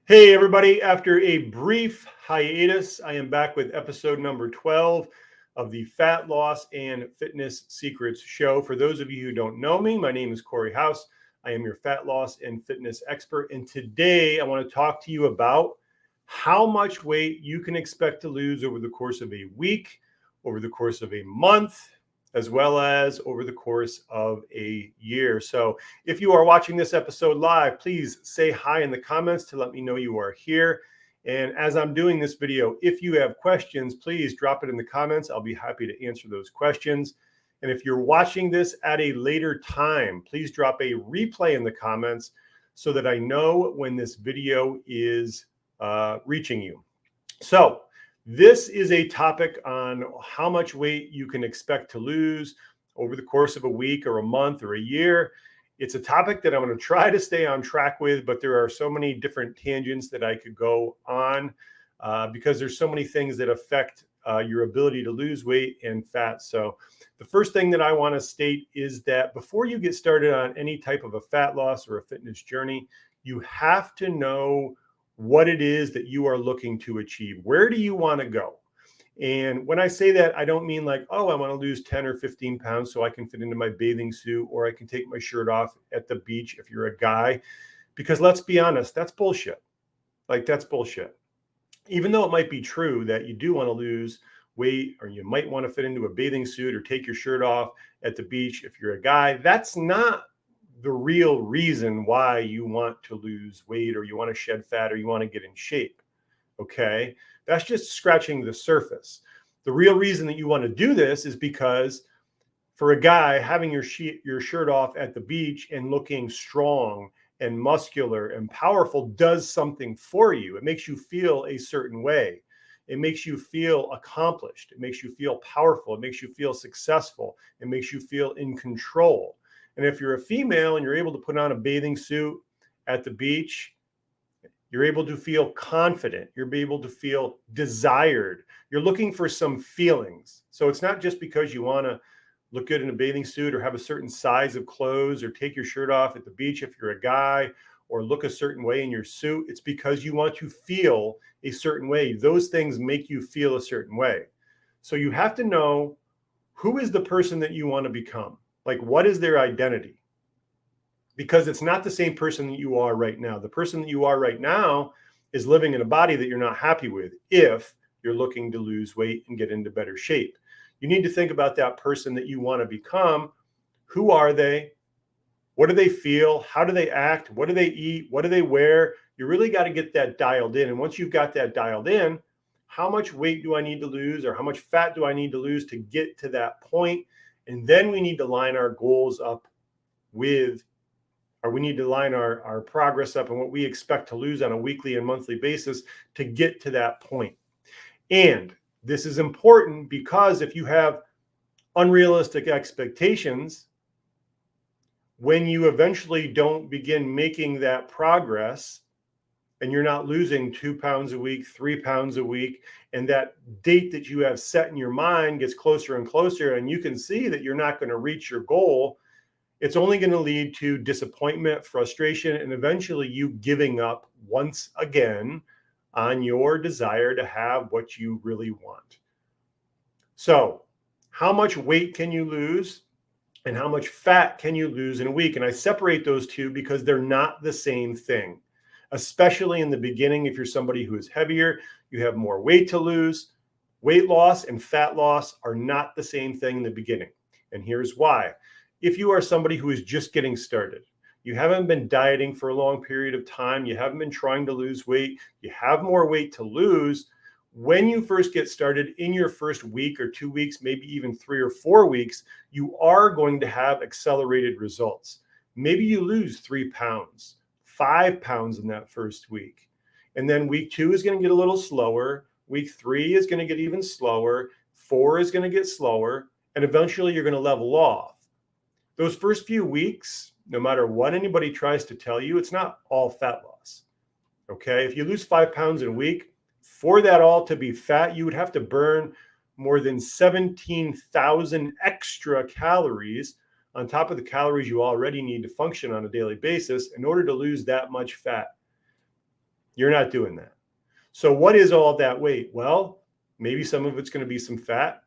Hey, everybody. After a brief hiatus, I am back with episode number 12 of the Fat Loss and Fitness Secrets Show. For those of you who don't know me, my name is Corey House. I am your fat loss and fitness expert. And today I want to talk to you about how much weight you can expect to lose over the course of a week, over the course of a month, as well as over the course of a year. So if you are watching this episode live, please say hi in the comments to let me know you are here. And as I'm doing this video, if you have questions, please drop it in the comments. I'll be happy to answer those questions. And if you're watching this at a later time, please drop a replay in the comments so that I know when this video is reaching you. So this is a topic on how much weight you can expect to lose over the course of a week or a month or a year. It's a topic that I'm going to try to stay on track with, but there are so many different tangents that I could go on because there's so many things that affect your ability to lose weight and fat. So the first thing that I want to state is that before you get started on any type of a fat loss or a fitness journey, you have to know what it is that you are looking to achieve. Where do you want to go? And when I say that, I don't mean like, oh, I want to lose 10 or 15 pounds so I can fit into my bathing suit, or I can take my shirt off at the beach if you're a guy. Because let's be honest, that's bullshit. Like, that's bullshit. Even though it might be true that you do want to lose weight, or you might want to fit into a bathing suit or take your shirt off at the beach if you're a guy, that's not the real reason why you want to lose weight, or you want to shed fat, or you want to get in shape. Okay. That's just scratching the surface. The real reason that you want to do this is because for a guy, having your shirt off at the beach and looking strong and muscular and powerful does something for you. It makes you feel a certain way. It makes you feel accomplished. It makes you feel powerful. It makes you feel successful. It makes you feel in control. And if you're a female and you're able to put on a bathing suit at the beach, you're able to feel confident. You're able to feel desired. You're looking for some feelings. So it's not just because you want to look good in a bathing suit or have a certain size of clothes or take your shirt off at the beach if you're a guy, or look a certain way in your suit. It's because you want to feel a certain way. Those things make you feel a certain way. So you have to know, who is the person that you want to become? Like, what is their identity? Because it's not the same person that you are right now. The person that you are right now is living in a body that you're not happy with if you're looking to lose weight and get into better shape. You need to think about that person that you want to become. Who are they? What do they feel? How do they act? What do they eat? What do they wear? You really got to get that dialed in. And once you've got that dialed in, how much weight do I need to lose, or how much fat do I need to lose to get to that point? And then we need to line our goals up with, or we need to line our progress up and what we expect to lose on a weekly and monthly basis to get to that point. And this is important because if you have unrealistic expectations, when you eventually don't begin making that progress, and you're not losing 2 pounds a week, 3 pounds a week, and that date that you have set in your mind gets closer and closer, and you can see that you're not going to reach your goal, it's only going to lead to disappointment, frustration, and eventually you giving up once again on your desire to have what you really want. So, how much weight can you lose, and how much fat can you lose in a week? And I separate those two because they're not the same thing. Especially in the beginning, if you're somebody who is heavier, you have more weight to lose. Weight loss and fat loss are not the same thing in the beginning. And here's why. If you are somebody who is just getting started, you haven't been dieting for a long period of time, you haven't been trying to lose weight, you have more weight to lose, when you first get started in your first week or 2 weeks, maybe even 3 or 4 weeks, you are going to have accelerated results. Maybe you lose 3 pounds. 5 pounds in that first week. And then week 2 is going to get a little slower. Week 3 is going to get even slower. 4 is going to get slower. And eventually you're going to level off. Those first few weeks, no matter what anybody tries to tell you, it's not all fat loss. Okay. If you lose 5 pounds in a week, for that all to be fat, you would have to burn more than 17,000 extra calories on top of the calories you already need to function on a daily basis in order to lose that much fat. You're not doing that. So what is all of that weight? Well, maybe some of it's going to be some fat.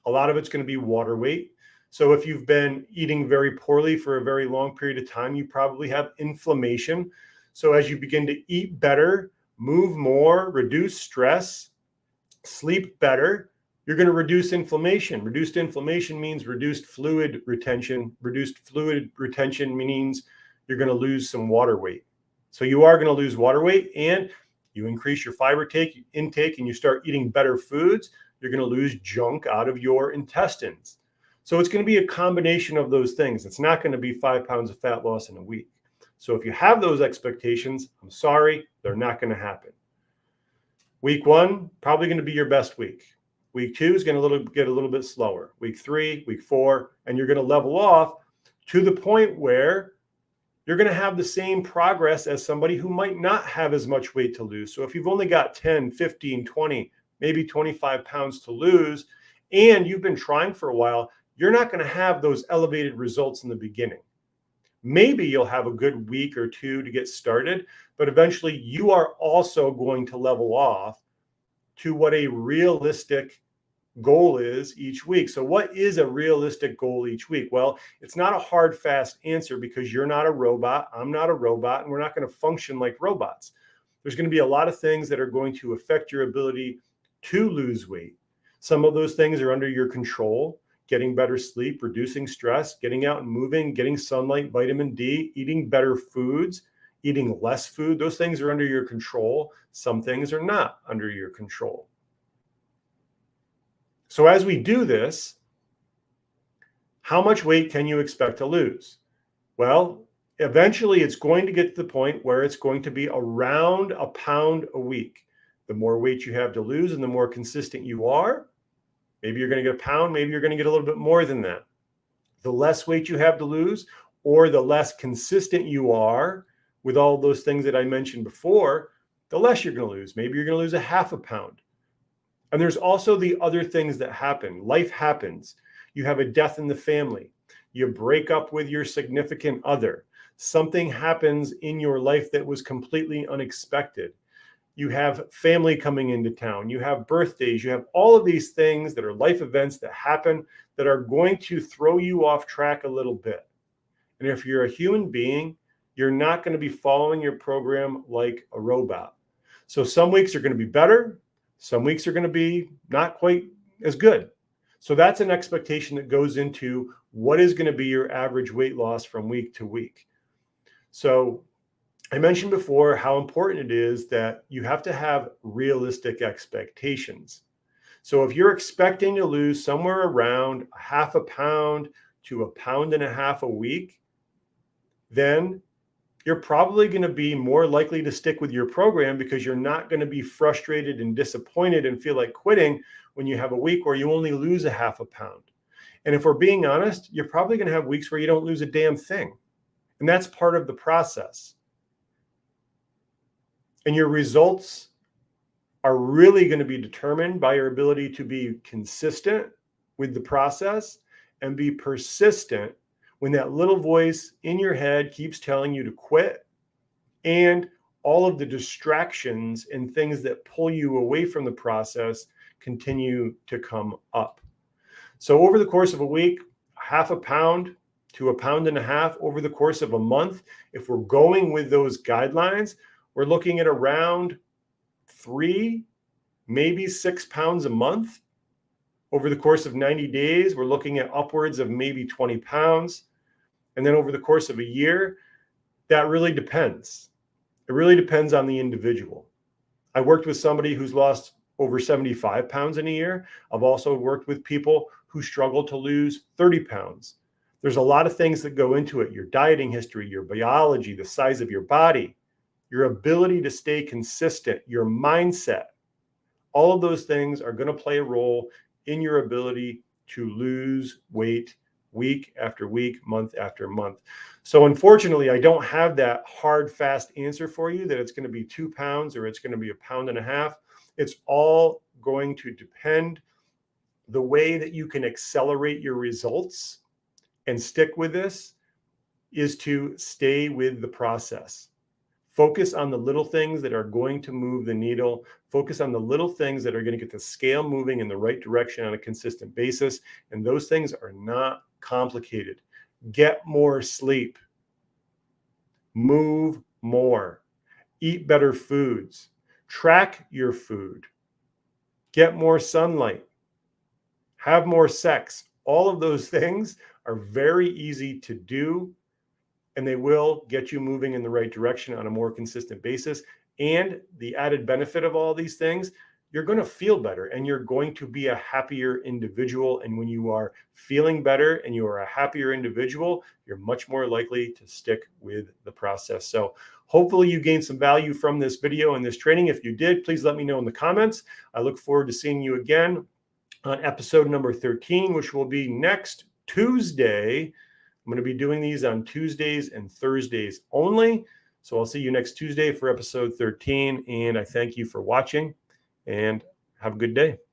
A lot of it's going to be water weight. So if you've been eating very poorly for a very long period of time, you probably have inflammation. So as you begin to eat better, move more, reduce stress, sleep better, you're going to reduce inflammation. Reduced inflammation means reduced fluid retention. Reduced fluid retention means you're going to lose some water weight. So you are going to lose water weight, and you increase your fiber intake and you start eating better foods, you're going to lose junk out of your intestines. So it's going to be a combination of those things. It's not going to be 5 pounds of fat loss in a week. So if you have those expectations, I'm sorry, they're not going to happen. Week 1, probably going to be your best week. Week 2 is going to get a little bit slower. Week 3, week 4, and you're going to level off to the point where you're going to have the same progress as somebody who might not have as much weight to lose. So if you've only got 10, 15, 20, maybe 25 pounds to lose, and you've been trying for a while, you're not going to have those elevated results in the beginning. Maybe you'll have a good week or two to get started, but eventually you are also going to level off to what a realistic goal is each week. So what is a realistic goal each week? Well, it's not a hard, fast answer because you're not a robot. I'm not a robot, and we're not going to function like robots. There's going to be a lot of things that are going to affect your ability to lose weight. Some of those things are under your control: getting better sleep, reducing stress, getting out and moving, getting sunlight, vitamin D, eating better foods, eating less food. Those things are under your control. Some things are not under your control. So as we do this, how much weight can you expect to lose? Well, eventually it's going to get to the point where it's going to be around a pound a week. The more weight you have to lose and the more consistent you are, maybe you're going to get a pound, maybe you're going to get a little bit more than that. The less weight you have to lose, or the less consistent you are with all those things that I mentioned before, the less you're going to lose. Maybe you're going to lose a half a pound. And there's also the other things that happen. Life happens. You have a death in the family. You break up with your significant other. Something happens in your life that was completely unexpected. You have family coming into town. You have birthdays. You have all of these things that are life events that happen that are going to throw you off track a little bit. And if you're a human being, you're not going to be following your program like a robot. So some weeks are going to be better. Some weeks are going to be not quite as good. So that's an expectation that goes into what is going to be your average weight loss from week to week. So I mentioned before how important it is that you have to have realistic expectations. So if you're expecting to lose somewhere around a half a pound to a pound and a half a week, then you're probably going to be more likely to stick with your program because you're not going to be frustrated and disappointed and feel like quitting when you have a week where you only lose a half a pound. And if we're being honest, you're probably going to have weeks where you don't lose a damn thing. And that's part of the process. And your results are really going to be determined by your ability to be consistent with the process and be persistent when that little voice in your head keeps telling you to quit, and all of the distractions and things that pull you away from the process continue to come up. So over the course of a week, half a pound to a pound and a half over the course of a month, if we're going with those guidelines, we're looking at around 3, maybe 6 pounds a month. Over the course of 90 days, we're looking at upwards of maybe 20 pounds. And then over the course of a year, that really depends. It really depends on the individual. I worked with somebody who's lost over 75 pounds in a year. I've also worked with people who struggle to lose 30 pounds. There's a lot of things that go into it: your dieting history, your biology, the size of your body, your ability to stay consistent, your mindset. All of those things are going to play a role in your ability to lose weight week after week, month after month. So unfortunately, I don't have that hard, fast answer for you that it's going to be 2 pounds or it's going to be a pound and a half. It's all going to depend. The way that you can accelerate your results and stick with this is to stay with the process. Focus on the little things that are going to move the needle. Focus on the little things that are going to get the scale moving in the right direction on a consistent basis. And those things are not complicated. Get more sleep. Move more. Eat better foods. Track your food. Get more sunlight. Have more sex. All of those things are very easy to do, and they will get you moving in the right direction on a more consistent basis. And the added benefit of all these things, you're going to feel better and you're going to be a happier individual. And when you are feeling better and you are a happier individual, you're much more likely to stick with the process. So hopefully you gained some value from this video and this training. If you did, please let me know in the comments. I look forward to seeing you again on episode number 13, which will be next Tuesday. I'm going to be doing these on Tuesdays and Thursdays only. So I'll see you next Tuesday for episode 13. And I thank you for watching and have a good day.